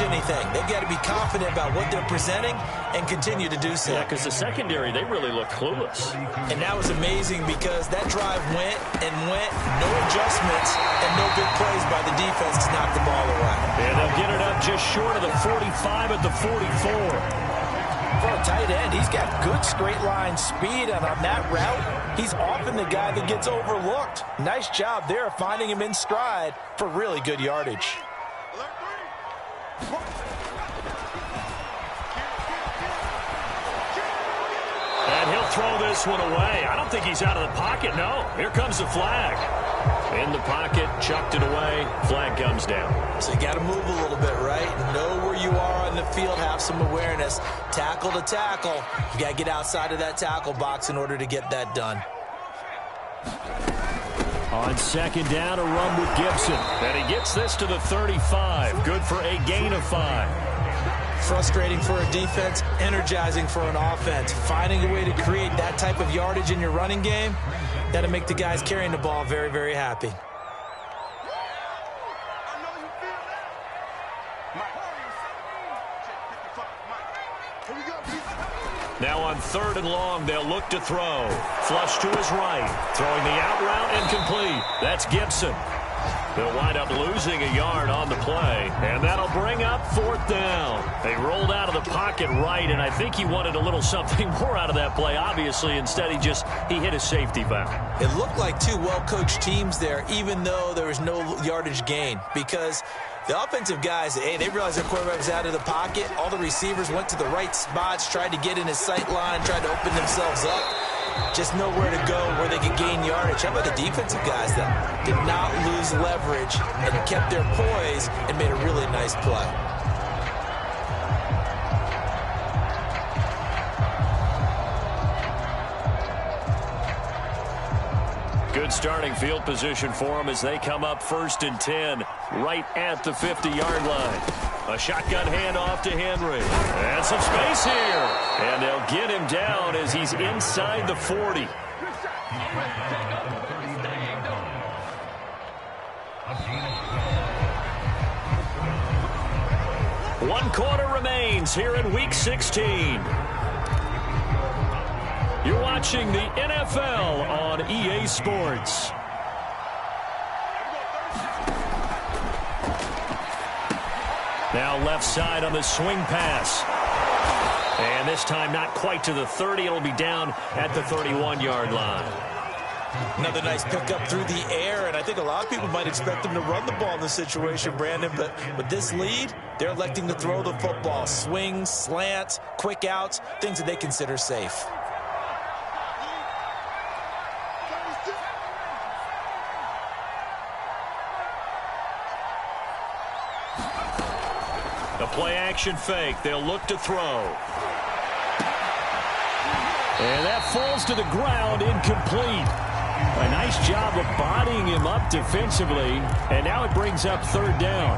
anything. They've got to be confident about what they're presenting and continue to do so. Yeah, because the secondary, they really look clueless. And that was amazing because that drive went and went, no adjustments and no big plays by the defense to knock the ball away. And they'll get it up just short of the 45 at the 44. For a tight end, he's got good straight line speed, and on that route, he's often the guy that gets overlooked. Nice job there of finding him in stride for really good yardage. And he'll throw this one away. I don't think he's out of the pocket, no. Here comes the flag. In the pocket, chucked it away, flag comes down. So you got to move a little bit, right? Know where you are on the field, have some awareness. Tackle to tackle. You got to get outside of that tackle box in order to get that done. On second down, a run with Gibson. And he gets this to the 35. Good for a gain of 5. Frustrating for a defense, energizing for an offense. Finding a way to create that type of yardage in your running game, that'll make the guys carrying the ball very, very happy. Now on 3rd and long, they'll look to throw. Flush to his right. Throwing the out route incomplete. That's Gibson. They'll wind up losing a yard on the play, and that'll bring up 4th down. They rolled out of the pocket right, and I think he wanted a little something more out of that play, obviously. Instead, he hit a safety valve. It looked like two well-coached teams there, even though there was no yardage gain, because the offensive guys, hey, they realized their quarterback was out of the pocket. All the receivers went to the right spots, tried to get in his sight line, tried to open themselves up. Just know where to go, where they could gain yardage. How about the defensive guys that did not lose leverage and kept their poise and made a really nice play? Good starting field position for them as they come up 1st and 10, right at the 50-yard line. A shotgun handoff to Henry. And some space here. And they'll get him down as he's inside the 40. One quarter remains here in Week 16. You're watching the NFL on EA Sports. Now left side on the swing pass. And this time not quite to the 30. It'll be down at the 31-yard line. Another nice pickup through the air, and I think a lot of people might expect them to run the ball in this situation, Brandon, but with this lead, they're electing to throw the football. Swings, slants, quick outs, things that they consider safe. A play-action fake. They'll look to throw. And that falls to the ground, incomplete. A nice job of bodying him up defensively, and now it brings up 3rd down.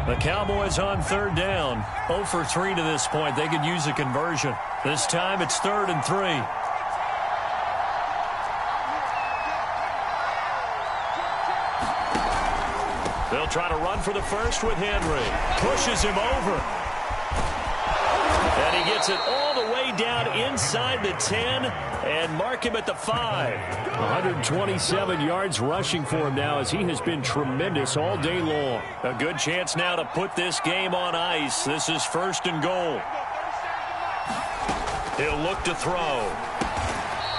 The Cowboys on 3rd down. 0 for 3 to this point. They could use a conversion. This time it's 3rd and 3. They'll try to run for the first with Henry. Pushes him over. And he gets it all the way down inside the 10 and mark him at the 5. 127 yards rushing for him now as he has been tremendous all day long. A good chance now to put this game on ice. This is 1st and goal. He'll look to throw.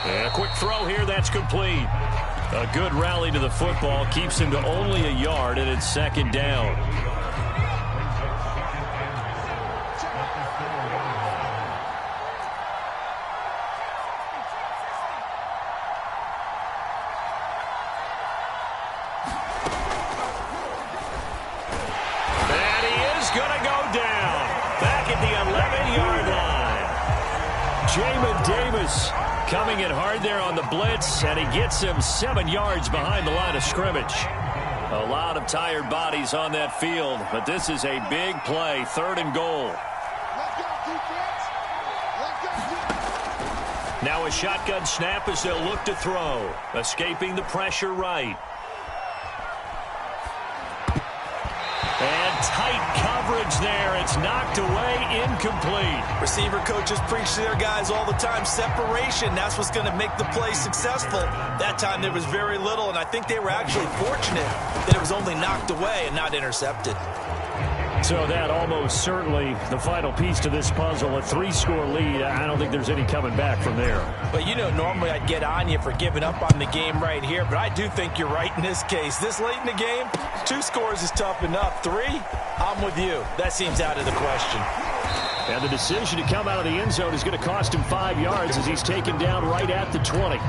And a quick throw here, that's complete. A good rally to the football keeps him to only a yard, and it's 2nd down. And he is going to go down. Back at the 11-yard line. Jamin Davis coming in hard there on the blitz, and he gets him 7 yards behind the line of scrimmage. A lot of tired bodies on that field, but this is a big play, 3rd and goal. Now a shotgun snap as they'll look to throw. Escaping the pressure right. And tight coverage there. It's knocked away, incomplete. Receiver coaches preach to their guys all the time. Separation, that's what's going to make the play successful. That time there was very little, and I think they were actually fortunate that it was only knocked away and not intercepted. So that almost certainly the final piece to this puzzle, a 3-score lead. I don't think there's any coming back from there. But, you know, normally I'd get on you for giving up on the game right here, but I do think you're right in this case. This late in the game, 2 scores is tough enough. 3, I'm with you. That seems out of the question. And the decision to come out of the end zone is going to cost him 5 yards as he's taken down right at the 20.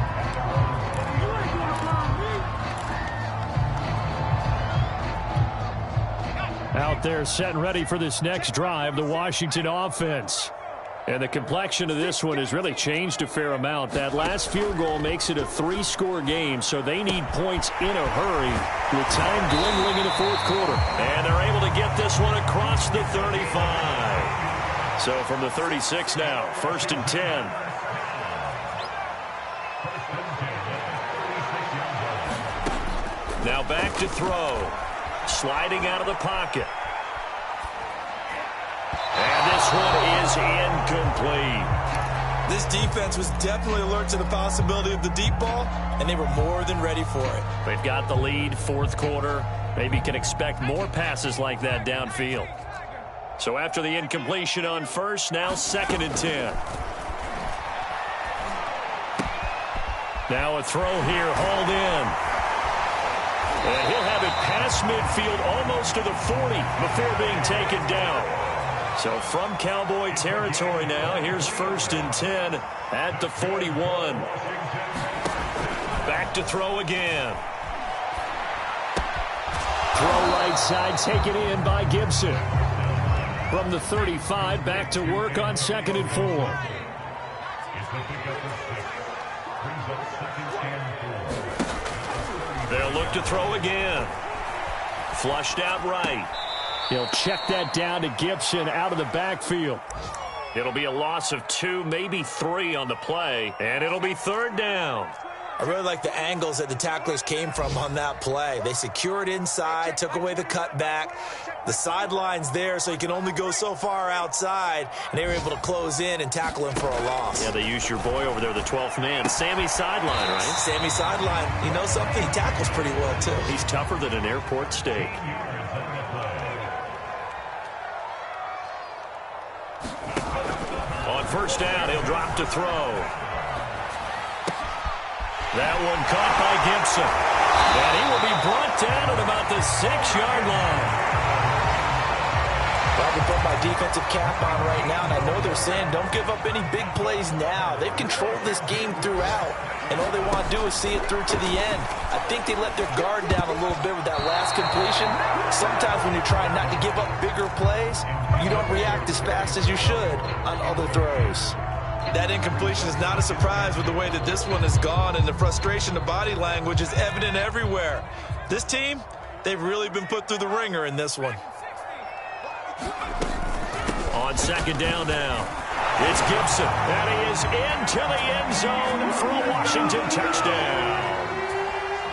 Out there set and ready for this next drive, the Washington offense. And the complexion of this one has really changed a fair amount. That last field goal makes it a 3-score game, so they need points in a hurry with time dwindling in the fourth quarter. And they're able to get this one across the 35. So from the 36 now, 1st and 10. Now back to throw. Sliding out of the pocket. And this one is incomplete. This defense was definitely alert to the possibility of the deep ball, and they were more than ready for it. They've got the lead, fourth quarter. Maybe can expect more passes like that downfield. So after the incompletion on first, now 2nd and 10. Now a throw here, hauled in. And he'll have it past midfield, almost to the 40 before being taken down. So from Cowboy territory now, here's 1st and 10 at the 41. Back to throw again. Throw right side, taken in by Gibson. From the 35, back to work on 2nd and 4. They'll look to throw again. Flushed out right. He'll check that down to Gibson out of the backfield. It'll be a loss of 2, maybe 3 on the play, and it'll be 3rd down. I really like the angles that the tacklers came from on that play. They secured inside, took away the cutback. The sideline's there, so you can only go so far outside, and they were able to close in and tackle him for a loss. Yeah, they used your boy over there, the 12th man. Sammy Sideline, right? Sammy Sideline. You know something? He tackles pretty well, too. He's tougher than an airport steak. On 1st down, he'll drop to throw. That one caught by Gibson. And he will be brought down at about the 6-yard line. Probably put my defensive cap on right now, and I know they're saying don't give up any big plays now. They've controlled this game throughout, and all they want to do is see it through to the end. I think they let their guard down a little bit with that last completion. Sometimes when you're trying not to give up bigger plays, you don't react as fast as you should on other throws. That incompletion is not a surprise with the way that this one has gone, and the frustration of body language is evident everywhere. This team, they've really been put through the ringer in this one. On 2nd down now, it's Gibson, and he is into the end zone for a Washington touchdown.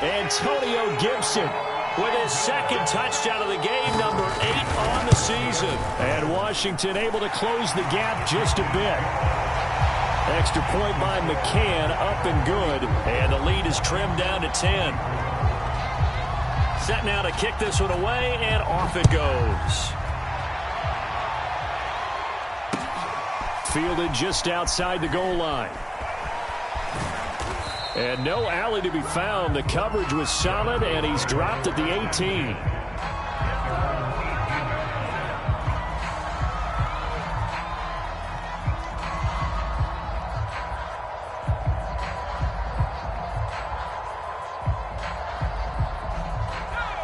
Antonio Gibson with his 2nd touchdown of the game, number 8 on the season. And Washington able to close the gap just a bit. Extra point by McCann, up and good. And the lead is trimmed down to 10. Set now to kick this one away, and off it goes. Fielded just outside the goal line. And no alley to be found. The coverage was solid, and he's dropped at the 18.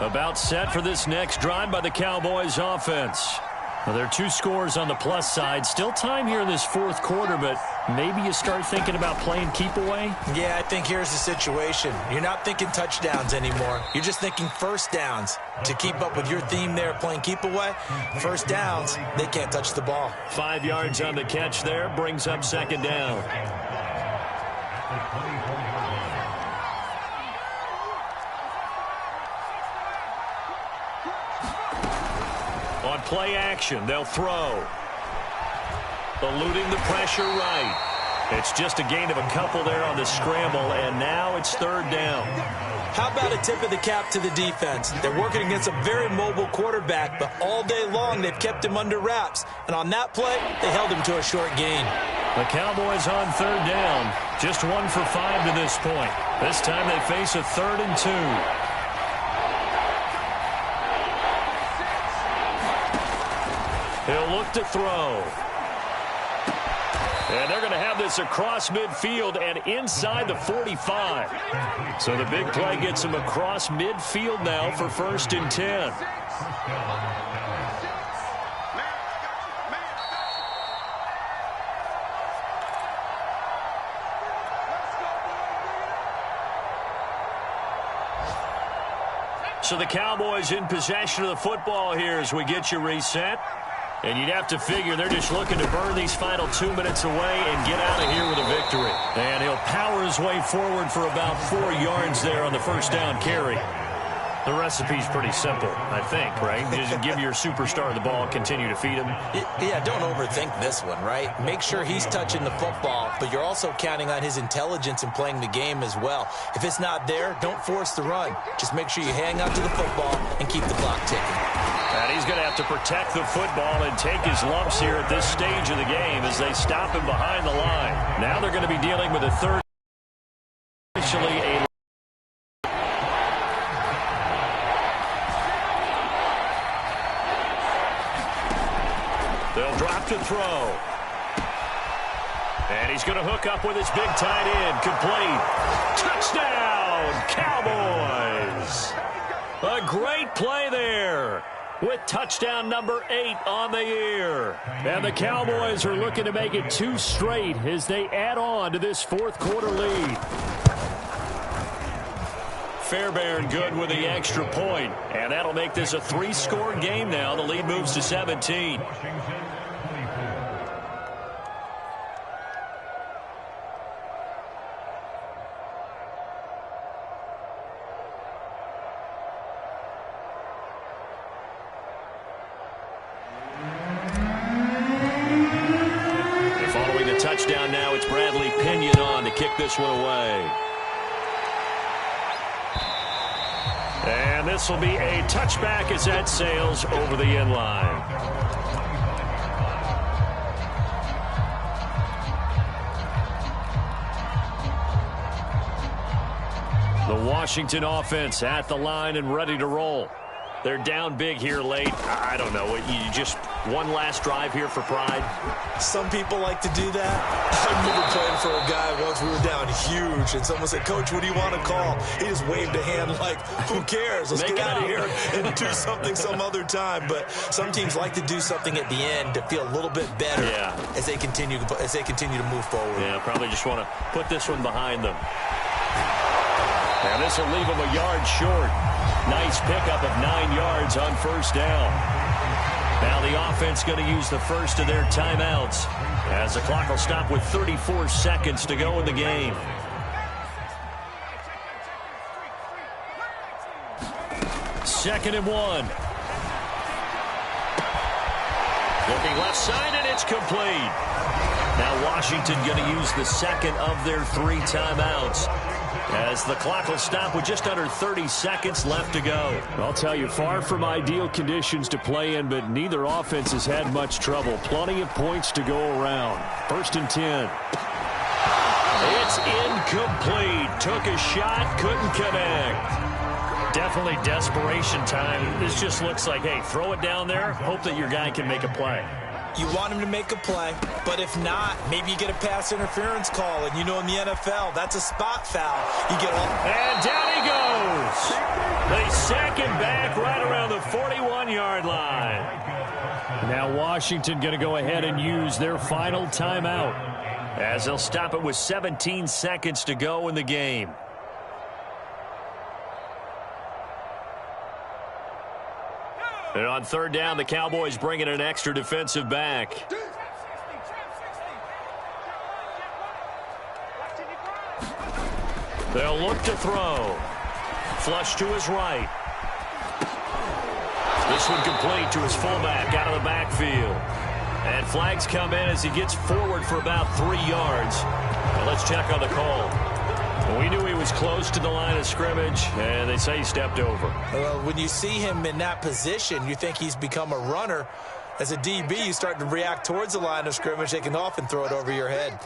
About set for this next drive by the Cowboys offense. Well, there are 2 scores on the plus side. Still time here in this fourth quarter, but maybe you start thinking about playing keep away? Yeah, I think here's the situation. You're not thinking touchdowns anymore. You're just thinking first downs. To keep up with your theme there, playing keep away, first downs, they can't touch the ball. 5 yards on the catch there, brings up second down. On play action, they'll throw. Eluding the pressure right. It's just a gain of a couple there on the scramble, and now it's third down. How about a tip of the cap to the defense? They're working against a very mobile quarterback, but all day long they've kept him under wraps. And on that play, they held him to a short gain. The Cowboys on third down. Just 1 for 5 to this point. This time they face a 3rd and 2. He'll look to throw. And they're going to have this across midfield and inside the 45. So the big play gets him across midfield now for 1st and 10. So the Cowboys in possession of the football here as we get you reset. And you'd have to figure they're just looking to burn these final 2 minutes away and get out of here with a victory. And he'll power his way forward for about 4 yards there on the first down carry. The recipe's pretty simple, I think, right? Just give your superstar the ball, continue to feed him. Yeah, don't overthink this one, right? Make sure he's touching the football, but you're also counting on his intelligence in playing the game as well. If it's not there, don't force the run. Just make sure you hang on to the football and keep the clock ticking. And he's going to have to protect the football and take his lumps here at this stage of the game as they stop him behind the line. Now they're going to be dealing with a third. Officially a they'll drop to throw. And he's going to hook up with his big tight end. Complete. Touchdown, Cowboys. A great play there with touchdown number 8 on the year. And the Cowboys are looking to make it 2 straight as they add on to this 4th quarter lead. Fairbairn good with the extra point, and that'll make this a 3-score game now. The lead moves to 17. Following the touchdown now, it's Bradley Pinion on to kick this one away. And this will be a touchback as that sails over the end line. The Washington offense at the line and ready to roll. They're down big here late. I don't know. You just one last drive here for pride? Some people like to do that. I remember playing for a guy once. We were down huge, and someone said, "Coach, what do you want to call?" He just waved a hand like, who cares? Let's get out of here and do something some other time. But some teams like to do something at the end to feel a little bit better as they continue to move forward. Yeah, probably just want to put this one behind them. And this will leave them a yard short. Nice pickup of 9 yards on first down. Now the offense going to use the first of their timeouts as the clock will stop with 34 seconds to go in the game. Second and 1. Looking left side, and it's complete. Now Washington going to use the second of their 3 timeouts as the clock will stop with just under 30 seconds left to go. I'll tell you, far from ideal conditions to play in, but neither offense has had much trouble. Plenty of points to go around. 1st and 10. It's incomplete. Took a shot, couldn't connect. Definitely desperation time. This just looks like, hey, throw it down there, hope that your guy can make a play. You want him to make a play, but if not, maybe you get a pass interference call. And you know in the NFL, that's a spot foul. You get all. And down he goes. They sack him back right around the 41-yard line. Now Washington going to go ahead and use their final timeout. as they'll stop it with 17 seconds to go in the game. And on third down, the Cowboys bring in an extra defensive back. They'll look to throw. Flush to his right. This one complete to his fullback out of the backfield. And flags come in as he gets forward for about 3 yards. Well, let's check on the call. We knew he was close to the line of scrimmage, and they say he stepped over. Well, when you see him in that position, you think he's become a runner. As a DB, you start to react towards the line of scrimmage. They can often throw it over your head.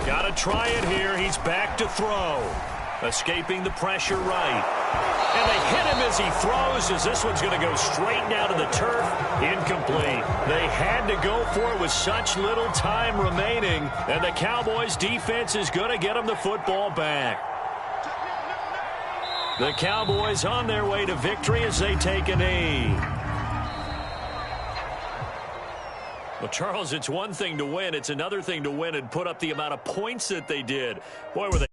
Got to try it here. He's back to throw. Escaping the pressure right. And they hit him as he throws, as this one's going to go straight down to the turf. Incomplete. They had to go for it with such little time remaining, and the Cowboys defense is going to get them the football back. The Cowboys on their way to victory as they take a knee. Well, Charles, it's one thing to win. It's another thing to win and put up the amount of points that they did. Boy, were they